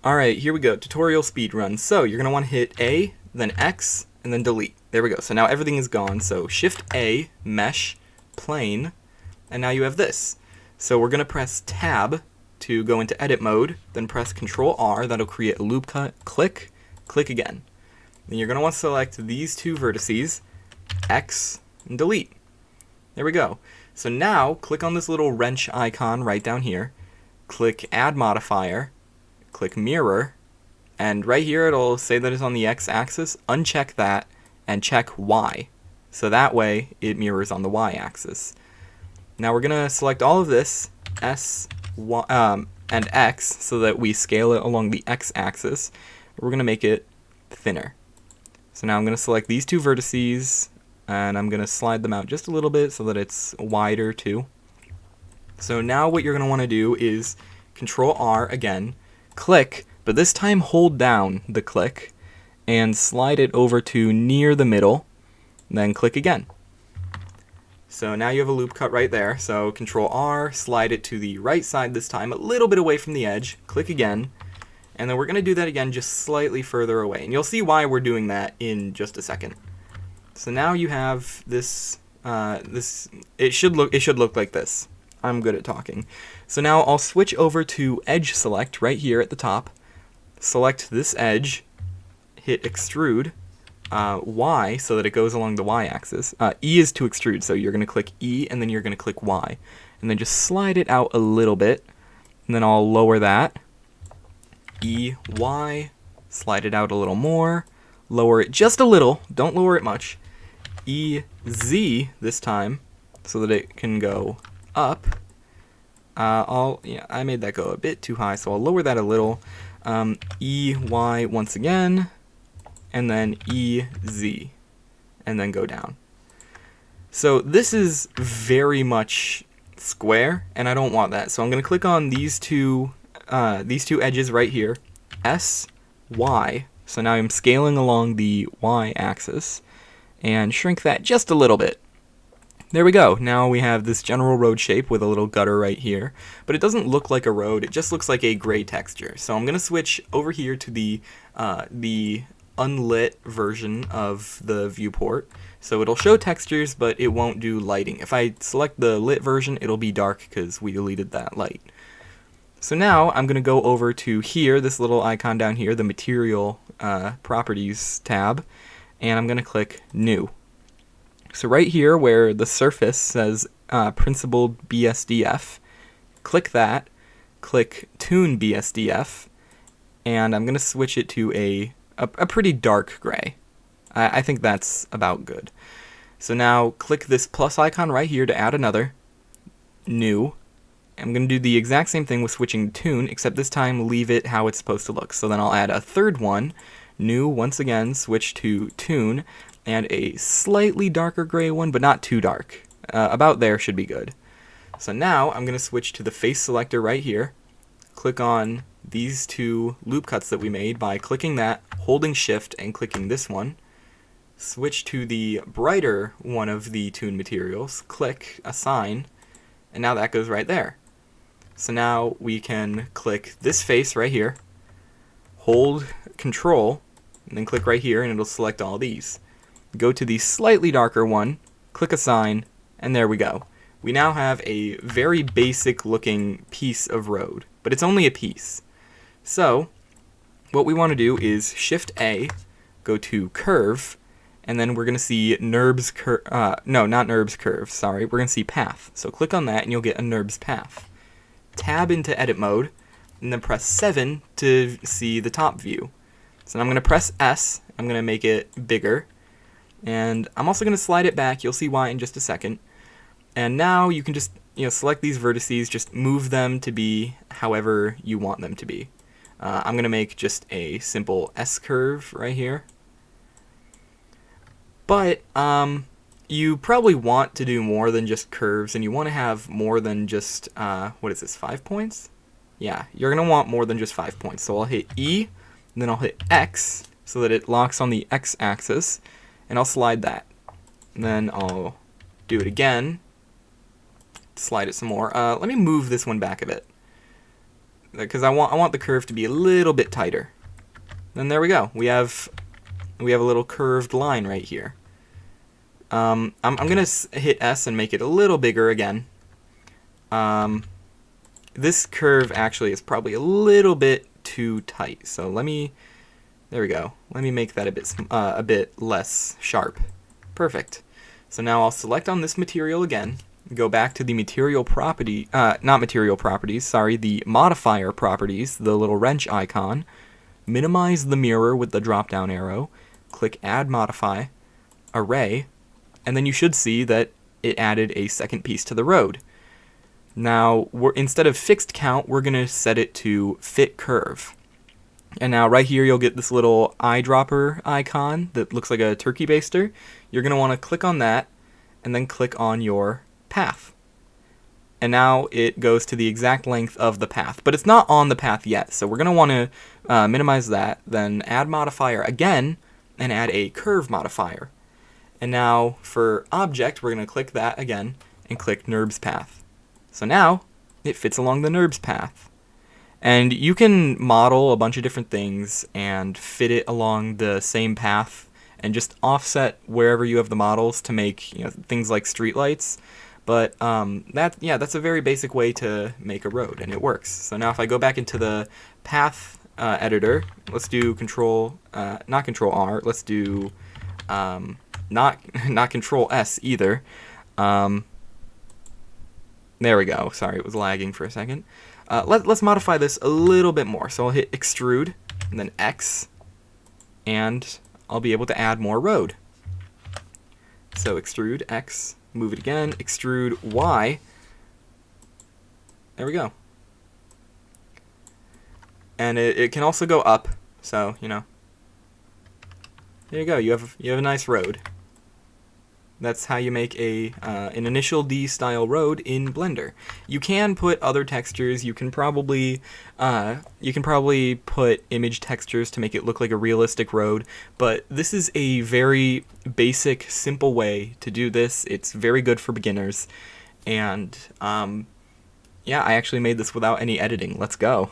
Alright, here we go. Tutorial speed run. So you're going to want to hit A, then X, and then delete. There we go. So now everything is gone. So Shift A, Mesh, Plane, and now you have this. So we're going to press Tab to go into edit mode, then press Control R, that'll create a loop cut, click, click again. Then you're going to want to select these two vertices, X, and delete. There we go. So now click on this little wrench icon right down here, click Add Modifier, click Mirror, and right here it'll say that it's on the X-axis. Uncheck that and check Y. So that way it mirrors on the Y-axis. Now we're going to select all of this, S, Y, and X, so that we scale it along the X-axis. We're going to make it thinner. So now I'm going to select these two vertices, and I'm going to slide them out just a little bit so that it's wider too. So now what you're going to want to do is Control R again, click, but this time hold down the click, and slide it over to near the middle, then click again. So now you have a loop cut right there. So Control R, slide it to the right side this time, a little bit away from the edge, click again, and then we're going to do that again just slightly further away. And you'll see why we're doing that in just a second. So now you have this, it should look like this. I'm good at talking. So now I'll switch over to Edge Select right here at the top, select this edge, hit Extrude, Y so that it goes along the Y-axis. E is to extrude, so you're going to click E and then you're going to click Y. And then just slide it out a little bit, and then I'll lower that. E, Y, slide it out a little more, lower it just a little, don't lower it much. E, Z this time, so that it can go up. I made that go a bit too high, so I'll lower that a little. E, Y once again, and then E, Z, and then go down. So this is very much square, and I don't want that. So I'm going to click on these two edges right here, S, Y. So now I'm scaling along the Y-axis, and shrink that just a little bit. There we go. Now we have this general road shape with a little gutter right here, but it doesn't look like a road, it just looks like a gray texture. So I'm going to switch over here to the unlit version of the viewport. So it'll show textures, but it won't do lighting. If I select the lit version, it'll be dark because we deleted that light. So now I'm going to go over to here, this little icon down here, the Material Properties tab, and I'm going to click New. So right here where the surface says Principled BSDF, click that, click Tune BSDF, and I'm going to switch it to a pretty dark gray. I think that's about good. So now click this plus icon right here to add another, New. I'm going to do the exact same thing with switching to Tune, except this time leave it how it's supposed to look. So then I'll add a third one, New once again, switch to Tune, and a slightly darker gray one, but not too dark. About there should be good. So now I'm going to switch to the face selector right here, click on these two loop cuts that we made by clicking that, holding Shift, and clicking this one. Switch to the brighter one of the Tune materials, click Assign, and now that goes right there. So now we can click this face right here, hold Control, and then click right here and it'll select all these. Go to the slightly darker one, click Assign, and there we go. We now have a very basic looking piece of road, but it's only a piece. So what we want to do is Shift A, go to Curve, and then we're going to see NURBS Curve, no, not NURBS Curve, sorry, we're going to see Path. So click on that and you'll get a NURBS Path. Tab into Edit Mode, and then press 7 to see the top view. So I'm going to press S, I'm going to make it bigger, and I'm also going to slide it back, you'll see why in just a second. And now you can just select these vertices, just move them to be however you want them to be. I'm going to make just a simple S curve right here. But you probably want to do more than just curves, and you want to have more than just, what is this, 5 points? Yeah, you're going to want more than just 5 points. So I'll hit E, and then I'll hit X, so that it locks on the X-axis, and I'll slide that. And then I'll do it again, slide it some more. Let me move this one back a bit. because I want the curve to be a little bit tighter. Then there we go. We have a little curved line right here. I'm gonna hit S and make it a little bigger again. This curve actually is probably a little bit too tight, so there we go. Let me make that a bit less sharp. Perfect. So now I'll select on this material again, go back to the material property, not material properties, sorry, the modifier properties, the little wrench icon, minimize the mirror with the drop down arrow, click add modify, array, and then you should see that it added a second piece to the road. Now, instead of fixed count, we're going to set it to fit curve. And now right here you'll get this little eyedropper icon that looks like a turkey baster. You're going to want to click on that and then click on your path. And now it goes to the exact length of the path, but it's not on the path yet. So we're going to want to minimize that, then add modifier again and add a curve modifier. And now for object, we're going to click that again and click NURBS Path. So now it fits along the NURBS Path. And you can model a bunch of different things and fit it along the same path and just offset wherever you have the models to make things like streetlights. But that's a very basic way to make a road, and it works. So now if I go back into the path editor, let's do not Control R. Let's do not Control S either. There we go. Sorry, it was lagging for a second. Let's modify this a little bit more. So I'll hit extrude and then X, and I'll be able to add more road. So extrude X, move it again, extrude Y. There we go. And it can also go up. So there you go. You have a nice road. That's how you make an initial D style road in Blender. You can put other textures. You can probably put image textures to make it look like a realistic road. But this is a very basic, simple way to do this. It's very good for beginners. And yeah, I actually made this without any editing. Let's go.